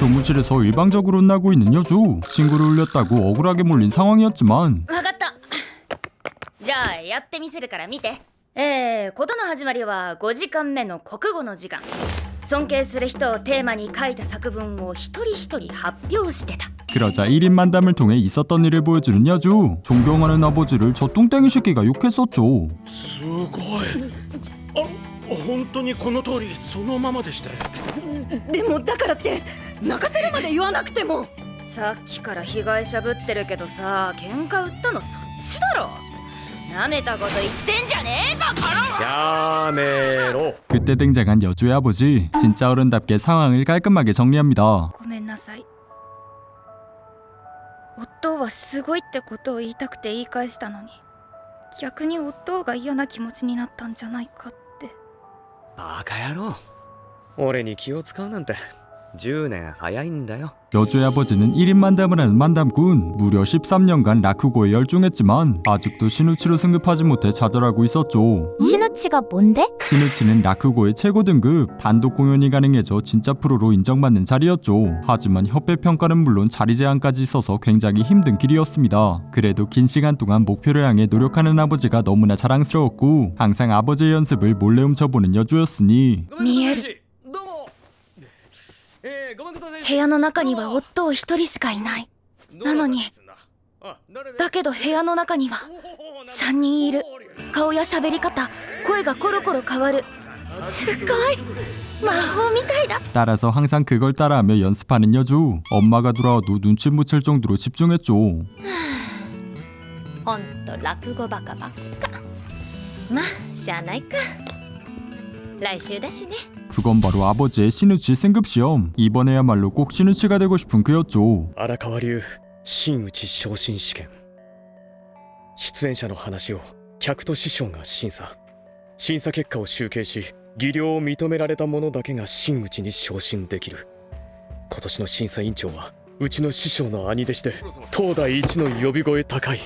교무실에서 일방적으로 혼나고 있는 여주. 친구를 울렸다고 억울하게 몰린 상황이었지만 わかった。じゃあやってみせるから見て。ことの始まりは5時間目の国語の時間。尊敬する人をテーマに書いた作文を一人一人発表してた。 그러자 1인 만담을 통해 있었던 일을 보여주는 여주. 존경하는 아버지를 저 뚱땡이 새끼가 욕했었죠. すごい。本当にこの通りそのままでした。でもだからって泣かせるまで言わなくても。さっきから被害者ぶってるけどさ、喧嘩売ったのそっちだろ。なめたこと言ってんじゃねえぞこの。やめろ。 그때 등장한 여주의 아버지. 진짜 어른답게 상황을 깔끔하게 정리합니다. ごめんなさい。夫はすごいってことを言いたくて言い返したのに、逆に夫が嫌な気持ちになったんじゃないかって。バカ野郎。俺に気を使うなんて10年早いんだよ。 여주의 아버지는 1인 만담을 하는 만담꾼. 무려 13년간 라쿠고에 열중했지만 아직도 시누치로 승급하지 못해 좌절하고 있었죠. 시누치가 뭔데? 시누치는 라쿠고의 최고 등급. 단독 공연이 가능해져 진짜 프로로 인정받는 자리였죠. 하지만 협회 평가는 물론 자리 제한까지 있어서 굉장히 힘든 길이었습니다. 그래도 긴 시간 동안 목표를 향해 노력하는 아버지가 너무나 자랑스러웠고 항상 아버지의 연습을 몰래 훔쳐보는 여주였으니 見える。どうも。ごめんください。部屋の中には夫を一人しかいない。なのにだけど部屋の中には3人いる。顔や喋り方、声がコロコロ変わる。すごい魔法みたいだ。 따라서 항상 그걸 따라하며 연습하는 여주. 엄마가 돌아와도 눈치 못 챌 정도로 집중했죠. ほんと落語バカばっか。まあしゃあないか。来週だしね。 그건 바로 아버지의 시누치 승급시험. 이번에야말로 꼭 시누치가 되고 싶은 그였죠. 荒川流真打ち昇進試験。出演者の話を客と師匠が審査。審査結果を集計し、技量を認められた者だけが真打ちに昇進できる。今年の審査委員長はうちの師匠の兄弟子で東大一の呼び声高い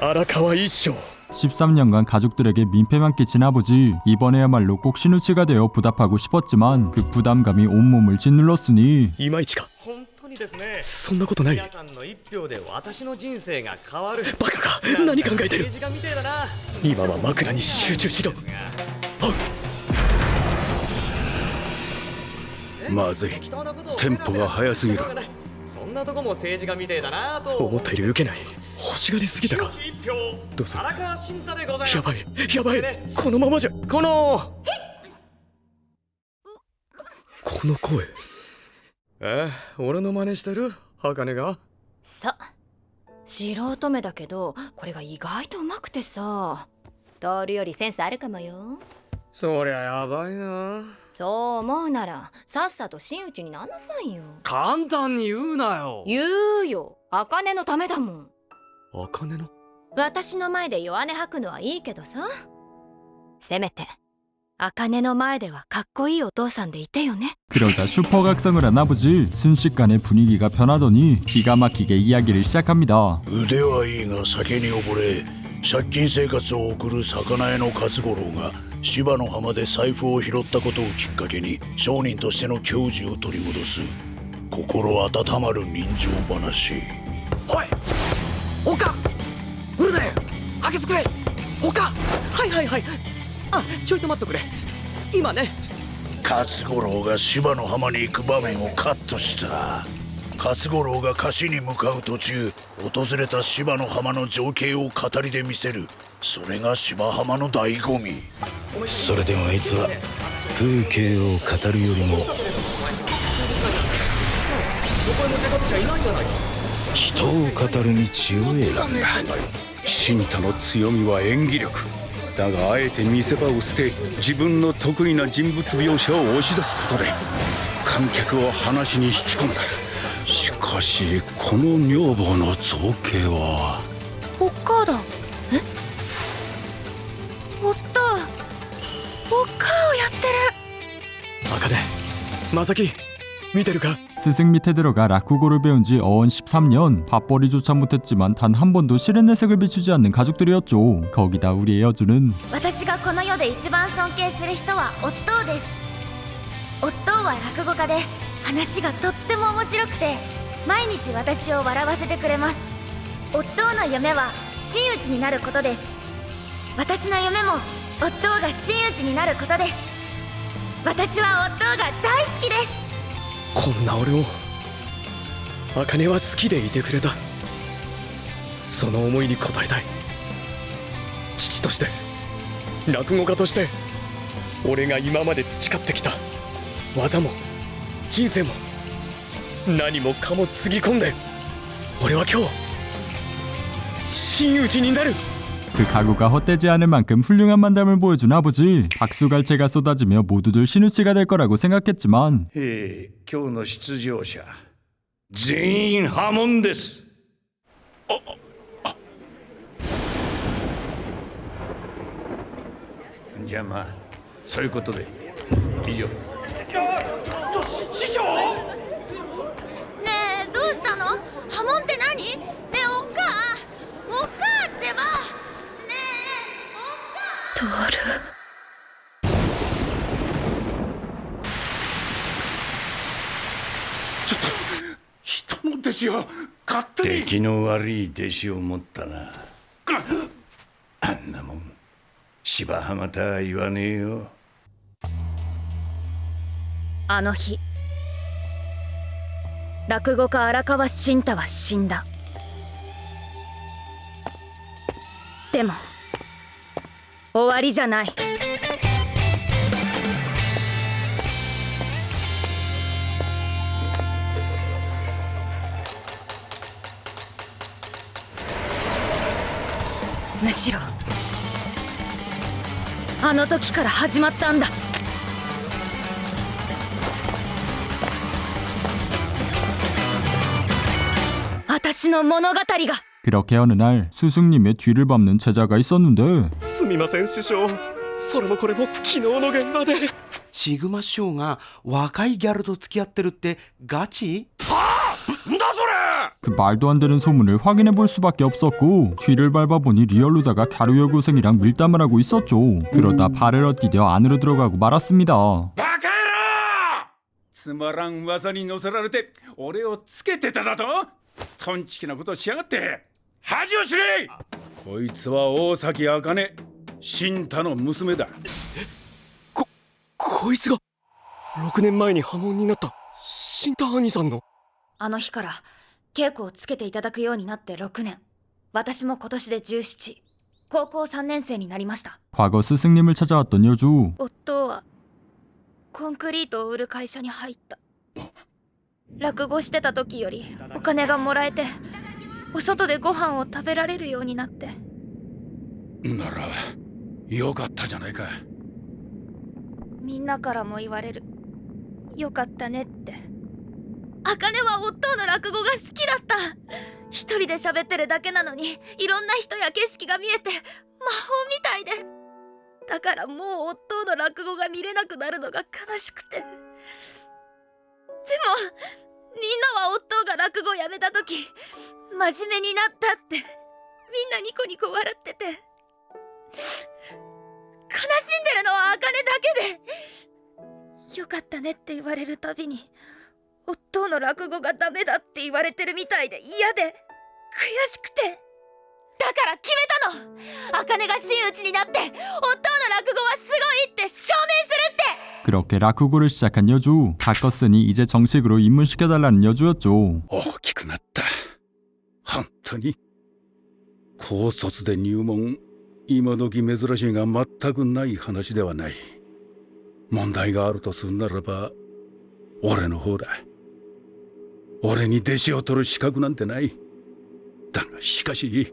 荒川一生。 13년간 가족들에게 민폐만 끼친 아버지. 이번에야말로 꼭 시누치가 되어 부답하고 싶었지만 그 부담감이 온몸을 짓눌렀으니 いまいちか。本当にですね。そんなことない。皆さんの一票で私の人生が変わる。バカか。何考えてる。政治家みてえだな。今は枕に集中しろ。まずい。テンポが速すぎる。そんなとこも政治家みてえだなと。思ったより受けない。欲しがりすぎたか。一票。どうぞ。荒川慎太でございます。やばいやばい。このままじゃ。この声。俺の真似してる？茜が？さ、素人目だけどこれが意外とうまくてさ、トールよりセンスあるかもよ。そりゃやばいな。そう思うならさっさと真打ちになんなさいよ。簡単に言うなよ。言うよ。茜のためだもん。茜の？私の前で弱音吐くのはいいけどさ、せめて茜の前ではかっこいいお父さんでいてよね。 그러자 슈퍼각성을 한 아버지. 순식간에 분위기가 변하더니 기가 막히게 이야기를 시작합니다. 腕はいいが酒に溺れ借金生活を送る魚屋の勝五郎が芝の浜で財布を拾ったことをきっかけに商人としての矜持を取り戻す心温まる人情話。おい岡ウルデン開けてくれ。岡。はいはいはい。あ、ちょいと待っとくれ。今ね。勝五郎が芝の浜に行く場面をカットした。勝五郎が河岸に向かう途中訪れた芝の浜の情景を語りで見せる。それが芝浜の醍醐味。それでもあいつは風景を語るよりも人を語る道を選んだ。新太の強みは演技力だが、あえて見せ場を捨て自分の得意な人物描写を押し出すことで観客を話に引き込んだ。しかしこの女房の造形はお母だ。え、おっと、お母をやってる。茜、正樹、見てるか？ 스승 밑에 들어가 라쿠고를 배운 지 어언 13년. 밥벌이조차 못했지만 단 한 번도 실은 내색을 비추지 않는 가족들이었죠. 거기다 우리의 여주는 私がこの世で一番尊敬する人は夫です。夫は落語家で話がとっても面白くて毎日私を笑わせてくれます。夫の夢は真打ちになることです。私の夢も夫が真打ちになることです。私は夫が大好きです。こんな俺を茜は好きでいてくれた。その思いに応えたい。父として落語家として俺が今まで培ってきた技も人生も何もかもつぎ込んで俺は今日真打ちになる。 그 각오가 헛되지 않을 만큼 훌륭한 만담을 보여준 아버지. 박수갈채가 쏟아지며 모두들 신우씨가 될 거라고 생각했지만 今日の出場者全員破門です。じゃあまあそういうことで以上。師匠。ねえどうしたの？破門って何？ねえおっかってば。ねえおっか。トール。人の弟子を勝手に。出来の悪い弟子を持ったな。あんなもん芝浜田は言わねえよ。あの日落語家荒川慎太は死んだ。でも終わりじゃない。むしろあの時から始まったんだ。私の物語が。 그렇게 어느 날 스승님의 뒤를 밟는 제자가 있었는데 すみません師匠。それもこれも昨日の現場で。シグマ師匠が若いギャルと付き合ってるってガチ？ 그 말도 안 되는 소문을 확인해 볼 수밖에 없었고 뒤를 밟아보니 리얼로다가 갸루 여고생이랑 밀담을 하고 있었죠. 그러다 발을 엇디뎌 안으로 들어가고 말았습니다. つまらん噂に乗せられて俺をつけてただと。トンチキなことしやがって恥を知れ。こいつは大崎茜慎太の娘だ。こいつが6年前に破門になった慎太兄さんの。あの日から稽古をつけていただくようになって6年。私も今年で17。高校3年生になりました。 과거 스승님을 찾아왔던 여주. 夫はコンクリートを売る会社に入った。落語してた時よりお金がもらえてお外でご飯を食べられるようになって。ならよかったじゃないか。みんなからも言われる。よかったねって。茜は夫の落語が好きだった。一人で喋ってるだけなのにいろんな人や景色が見えて魔法みたいで。だからもう夫の落語が見れなくなるのが悲しくて。でもみんなは夫が落語をやめた時真面目になったってみんなニコニコ笑ってて。悲しんでるのは茜だけで。よかったねって言われるたびに夫の落語がダメだって言われてるみたいで嫌で悔しくて。だから決めたの。茜が真打ちになって夫の落語はすごいって証明するって。 그렇게 라쿠고를 시작한 여주. 다 컸으니 이제 정식으로 입문시켜달라는 여주였죠. 大きくなった本当に。高卒で入門今時珍しいが全くない話ではない。問題があるとするならば俺の方だ。俺に弟子を取る資格なんてない。だがしかし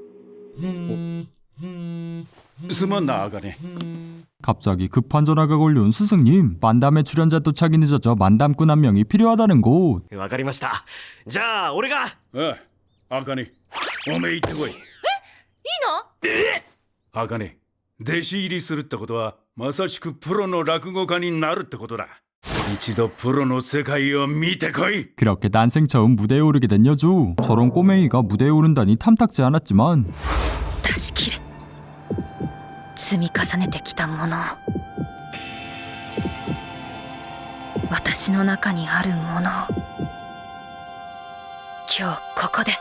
すまんな茜。 갑자기 급한 전화가 걸려온 스승님. 만담의 출연자 도착이 늦어져 만담꾼 한 명이 필요하다는 곳. わかりました。じゃあ俺が。ああ茜おめえ行ってこい。いいの？茜弟子入りするってことはまさしくプロの落語家になるってことだ。一度プロの世界を見てこい。 그렇게 난생 처음 무대에 오르게 된 여주. 저런 꼬맹이가 무대에 오른다니 탐탁지 않았지만 出し切れ。積み重ねてきたものを私の中にあるものを今日ここで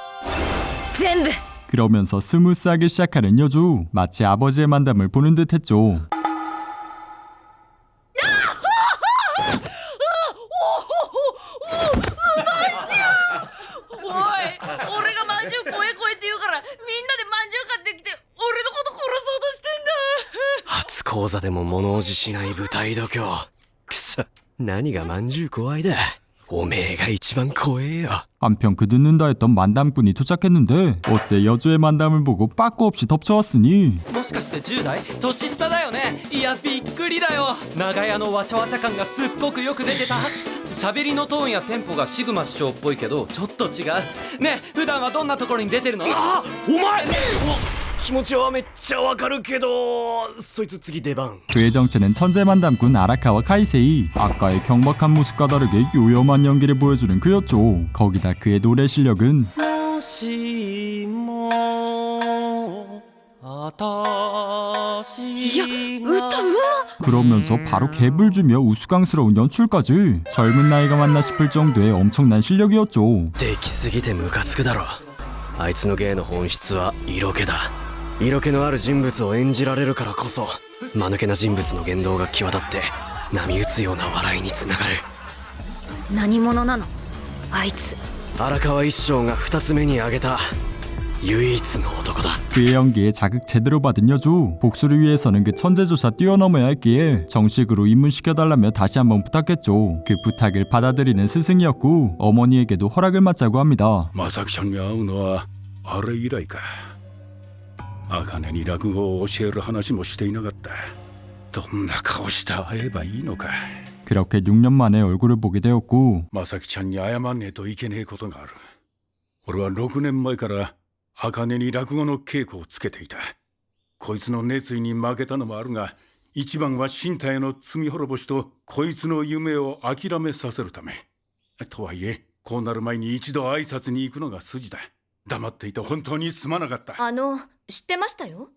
全部 그러면서 스무스하게 시작하는 여주. 마치 아버지의 만담을 보는 듯 했죠. おい、俺がまんじゅう怖え怖えって言うからみんなでまんじゅう買ってきて俺のこと殺そうとしてんだ。初講座でも物おじしない舞台度胸。くそ、何がまんじゅう怖いだ。おめえが一番怖えよ。 한편 그 듣는다 했던 만담꾼이 도착했는데 어째 여주의 만담을 보고 빠꾸 없이 덮쳐왔으니 もしかして10代年下だよね。いやびっくりだよ。長屋のわちゃわちゃ感がすっごくよく出てた。喋りのトーンやテンポがシグマ師匠っぽいけどちょっと違うね。普段はどんなところに出てるの？あ、お前気持ちはめっちゃわかるけどそいつ次出番。 그의 정체는 천재 만담꾼 아라카와 카이세이. 아까의 경박한 모습과 다르게 요염한 연기를 보여주는 그였죠. 거기다 그의 노래 실력은 もしも私 いや歌うま。 그러면서 바로 갭을 주며 우스꽝스러운 연출까지. 젊은 나이가 맞나 싶을 정도의 엄청난 실력이었죠. できすぎてムカつくだろ。あいつの芸の本質は色気だ。色気のある人物を演じられるからこそ間抜けな人物の言動が際立って波打つような笑いにつながる。何者なのあいつ。 荒川一生が2つ目に挙げた唯一の男だ。 그의 연기에 자극 제대로 받은 여주. 복수를 위해서는 그 천재조차 뛰어넘어야 했기에 정식으로 입문시켜달라며 다시 한번 부탁했죠. 그 부탁을 받아들이는 스승이었고 어머니에게도 허락을 받자고 합니다. 正木ちゃんに会うのはあれ以来か。茜に落語を教える話もしていなかった。どんな顔して会えばいいのか。 그렇게 6년 만에 얼굴을 보게 되었고 正木ちゃんに謝んねえといけねえことがある。俺は6年前から茜に落語の稽古をつけていた。こいつの熱意に負けたのもあるが、一番は身体への罪滅ぼしとこいつの夢を諦めさせるため。とはいえ、こうなる前に一度挨拶に行くのが筋だ。黙っていて本当にすまなかった。知ってましたよ。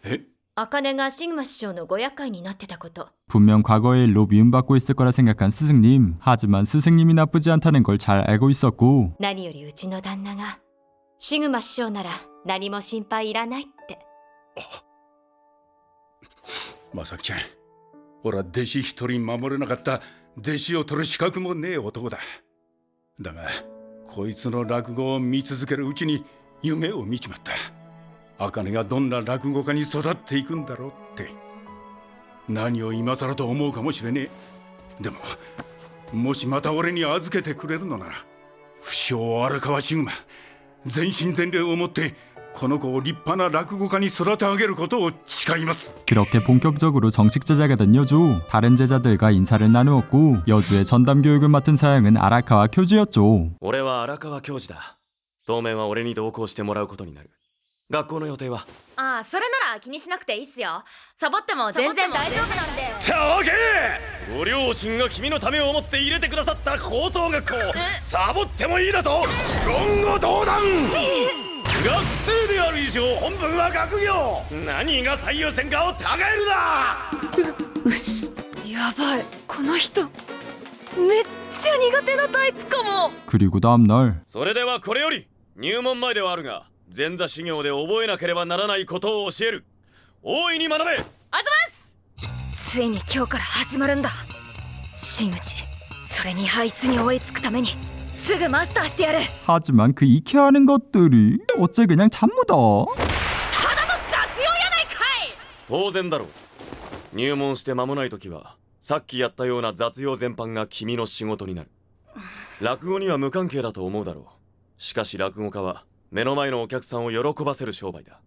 え？ 茜がシグマ師匠のご厄介になってたこと。 분명 과거의 일로 미움받고 있을 거라 생각한 스승님. 하지만 스승님이 나쁘지 않다는 걸 잘 알고 있었고 何よりうちの旦那がシグマ師匠なら何も心配いらないって。正木ちゃん、俺は弟子一人守れなかった弟子を取る資格もねえ男だ。だがこいつの落語を見続けるうちに夢を見ちまった。茜がどんな落語家に育っていくんだろうって。何を今更と思うかもしれねえ。でももしまた俺に預けてくれるのなら、不肖荒川シグマ全身全霊をもってこの子を立派な落語家に育て上げることを誓います。 그렇게 본격적으로 정식 제자가 된 여주. 다른 제자들과 인사를 나누었고 여주의 전담 교육을 맡은 사양은 아라카와 교주였죠. 俺は荒川教授だ。当面は俺に同行してもらうことになる。学校の予定は？ああ、それなら気にしなくていいっすよ。サボっても全然大丈夫なんで。たわけ！ご両親が君のためを思って入れてくださった高等学校、サボってもいいだと言語道断。学生である以上本分は学業。何が最優先かをたがえるな。やばい、この人めっちゃ苦手なタイプかも。 그리고 다음날 それではこれより入門前ではあるが前座修行で覚えなければならないことを教える。大いに学べ。あざますついに今日から始まるんだ。真打ち、それにあいつに追いつくためにすぐマスターしてやる。 하지만 그 익혀하는 것들이 어째 그냥 잡무다. ただの雑用やないかい。当然だろう。入門して間もない時はさっきやったような雑用全般が君の仕事になる。落語には無関係だと思うだろう。しかし落語家は目の前のお客さんを喜ばせる商売だ。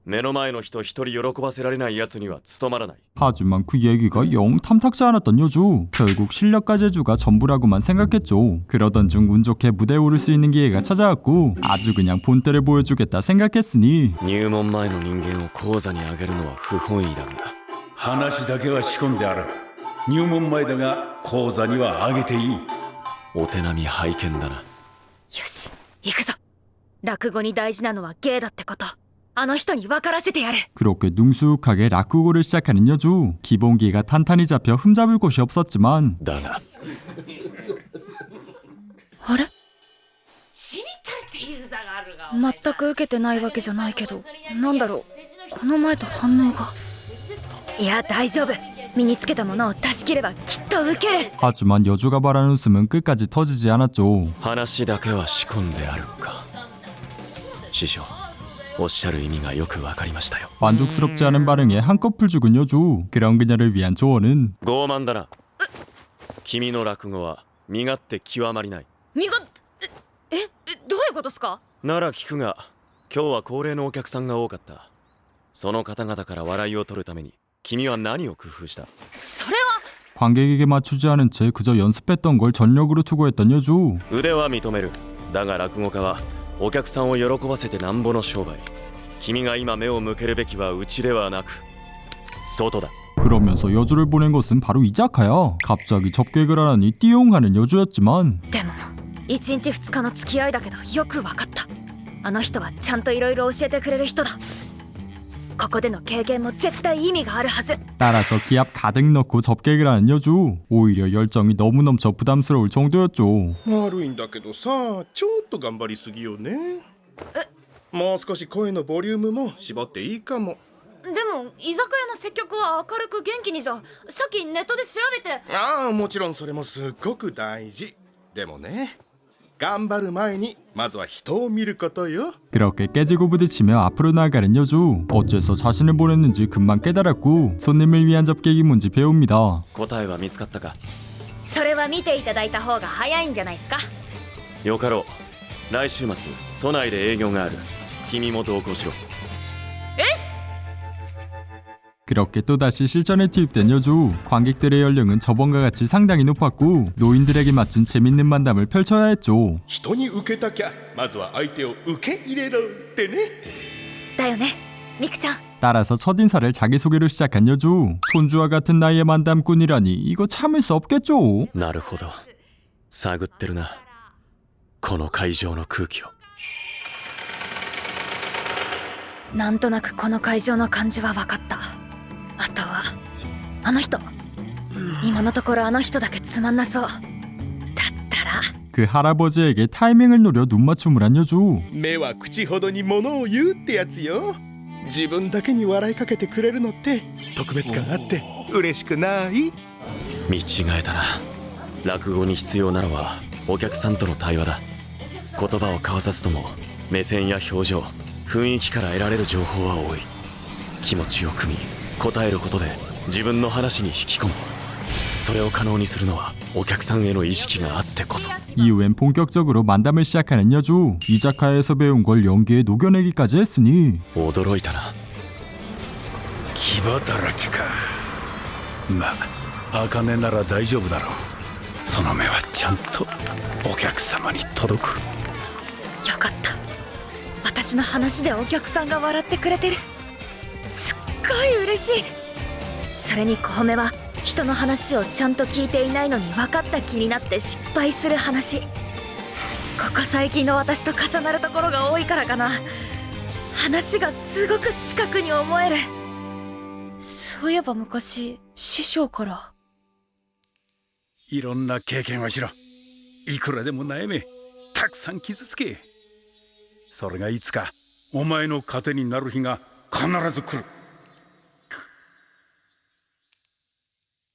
目の前の人一人喜ばせられない奴には務まらない。 하지만 그 얘기가 영 탐탁지 않았던 여주. 결국 실력과 재주가 전부라고만 생각했죠. 그러던 중 운 좋게 무대에 오를 수 있는 기회가 찾아왔고 아주 그냥 본때를 보여주겠다 생각했으니 入門前の人間を講座に上げるのは不本意だが、話だけは仕込んである。入門前だが講座にはあげていい。お手並み拝見だな。よし、行くぞ。落語に大事なのは芸だってことあの人に分からせてやる 그렇게 능숙하게 라쿠고를 시작하는 여주. 기본기가 탄탄히 잡혀 흠잡을 곳이 없었지만 だがあれ全く受けてないわけじゃないけど、なんだろう、この前と反応が。いや大丈夫、身につけたものを出し切ればきっと受ける。 하지만 여주가 말하는 웃음은 끝까지 터지지 않았죠. 話だけは仕込んであるか。師匠、おっしゃる意味がよくわかりましたよ。 만족스럽지 않은 반응에 한꺼풀 죽은 여주. 그런 그녀를 위한 조언은 傲慢だな。君の落語は身勝手極まりない。見事、どういうことっすか？なら聞くが、今日は高齢のお客さんが多かった。その方々から笑いを取るために君は何を工夫した？それは 관객에게 맞추지 않은 채 그저 연습했던 걸 전력으로 투구했던 여주. 腕は認める。だが落語家はお客さんを喜ばせてなんぼの商売。君が今目を向けるべきはうちではなく外だ。 그러면서 여주를 보낸 것은 바로 이자카야. 갑자기 접객을 하라니 띠용하는 여주였지만 でも1日2日の付き合いだけどよく分かった。あの人はちゃんといろいろ教えてくれる人だ。ここでの経験も絶対意味があるはず。 따라서 기합 가득 넣고 접객을 하는 여주. 오히려 열정이 너무 넘쳐 부담스러울 정도였죠. 悪いんだけどさ、ちょっと頑張りすぎよね。もう少し声のボリュームも絞っていいかも。でも居酒屋の接客は明るく元気にじゃ、さっきネットで調べて。ああ、もちろんそれもすっごく大事。でもね、頑張る前にまずは人を見ることよ。 그렇게 깨지고 부딪히며 앞으로 나아가는 여주. 어째서 자신을 보냈는지 금방 깨달았고 손님을 위한 접객이 뭔지 배웁니다. 答えは見つかったか？それは見ていただいた方が早いんじゃないですか。よかろう。来週末都内で営業がある。君も同行しろ。 그렇게 또다시 실전에 투입된 여주. 관객들의 연령은 저번과 같이 상당히 높았고 노인들에게 맞춘 재밌는 만담을 펼쳐야 했죠. 人に受けたきゃ、まずは相手を受け入れろってね。だよね、ミクちゃん。 따라서 첫인사를 자기소개로 시작한 여주. 손주와 같은 나이의 만담꾼이라니 이거 참을 수 없겠죠. なるほど。探ってるな。この会場の空気を。なんとなくこの会場の感じは分かった。あとはあの人。今のところあの人だけつまんなそう。だったら 그 할아버지에게 타이밍을 노려 눈맞춤을 한 여주. 目は口ほどに物を言うってやつよ。自分だけに笑いかけてくれるのって特別感あって嬉しくない？見違えたな。落語に必要なのはお客さんとの対話だ。言葉を交わさずとも目線や表情、雰囲気から得られる情報は多い。気持ちを汲み答えることで自分の話に引き込む。それを可能にするのはお客さんへの意識があってこそ。 이후엔 본격적으로 만담을 시작하는 여주. 이자카야에서 배운 걸 연기에 녹여내기까지 했으니 驚いたな。牙だらけか。まあ茜なら大丈夫だろう。その目はちゃんとお客様に届く。よかった。私の話でお客さんが笑ってくれてる。すっごい嬉しい。それに小梅は人の話をちゃんと聞いていないのに分かった気になって失敗する話。ここ最近の私と重なるところが多いからかな。話がすごく近くに思える。そういえば昔師匠から。いろんな経験をしろ。いくらでも悩め。たくさん傷つけ。それがいつかお前の糧になる日が必ず来る。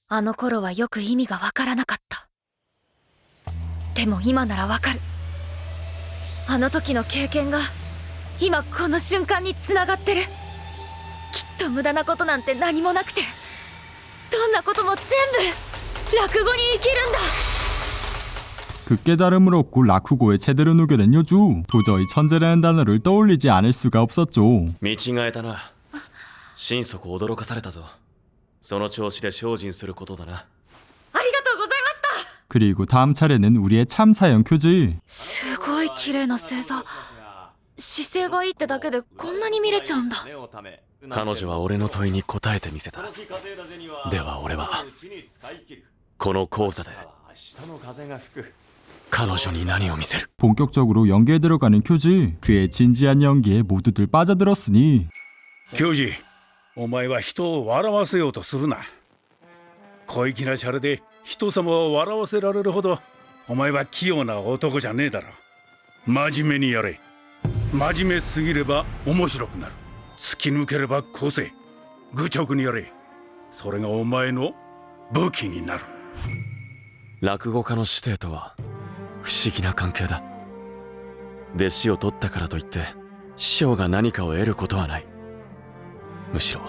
あの頃はよく意味がわからなかった。でも今ならわかる。あの時の経験が今この瞬間につながってる。きっと無駄なことなんて何もなくて、どんなことも全部落語に生きるんだ。 그 깨달음을 얻고 라쿠고에 제대로 녹여낸 여주. 도저히 천재라는 단어를 떠올리지 않을 수가 없었죠. 見違えたな。心底驚かされたぞ。その調子で精進することだな。ありがとうございました。 그리고 다음 차례는 우리의 참사형 큐즈. すごい綺麗な星座。姿勢がいいってだけでこんなに見れちゃうんだ。彼女は俺の問いに答えてみせた。では俺はこの講座で必彼女に何を見せる。 본격적으로 연기에 들어가는 쿄지. 그의 진지한 연기에 모두들 빠져들었으니 教授、お前は人を笑わせようとするな。小粋なシャレで人様を笑わせられるほどお前は器用な男じゃねえだろ。真面目にやれ。真面目すぎれば面白くなる。突き抜ければ個性。愚直にやれ。それがお前の武器になる。落語家の師弟とは不思議な関係だ。弟子を取ったからといって師匠が何かを得ることはない。むしろ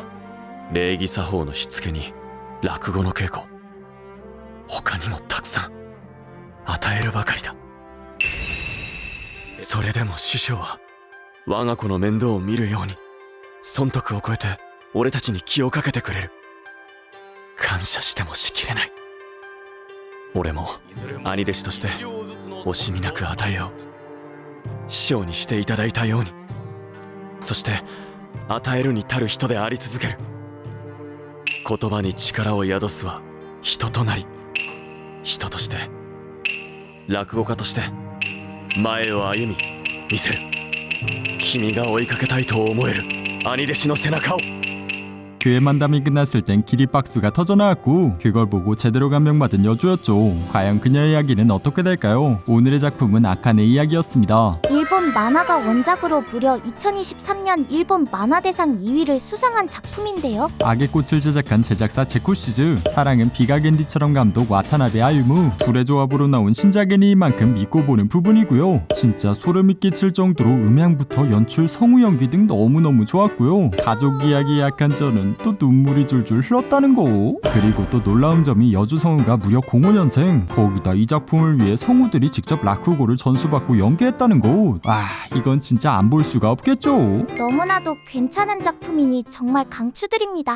礼儀作法のしつけに落語の稽古、他にもたくさん与えるばかりだ。それでも師匠は我が子の面倒を見るように損得を超えて俺たちに気をかけてくれる。感謝してもしきれない。俺も兄弟子として惜しみなく与えよう。師匠にしていただいたように、そして与えるに足る人であり続ける。言葉に力を宿すは人となり、人として落語家として前を歩み見せる。君が追いかけたいと思える兄弟子の背中を。 그의 만담이 끝났을 땐 기립박수가 터져나왔고 그걸 보고 제대로 감명받은 여주였죠. 과연 그녀의 이야기는 어떻게 될까요? 오늘의 작품은 아칸의 이야기였습니다. 일본 만화가 원작으로 무려 2023년 일본 만화대상 2위를 수상한 작품인데요. 악의 꽃을 제작한 제작사 제코시즈, 사랑은 비가겐디처럼 감독 와타나베 아유무, 둘의 조합으로 나온 신작이니 만큼 믿고 보는 부분이고요. 진짜 소름이 끼칠 정도로 음향부터 연출, 성우 연기 등 너무너무 좋았고요. 가족 이야기에 약한 저는 또 눈물이 줄줄 흘렀다는 거. 그리고 또 놀라운 점이 여주 성우가 무려 05년생. 거기다 이 작품을 위해 성우들이 직접 라쿠고를 전수받고 연기했다는 거. 와, 이건 진짜 안 볼 수가 없겠죠. 너무나도 괜찮은 작품이니 정말 강추드립니다.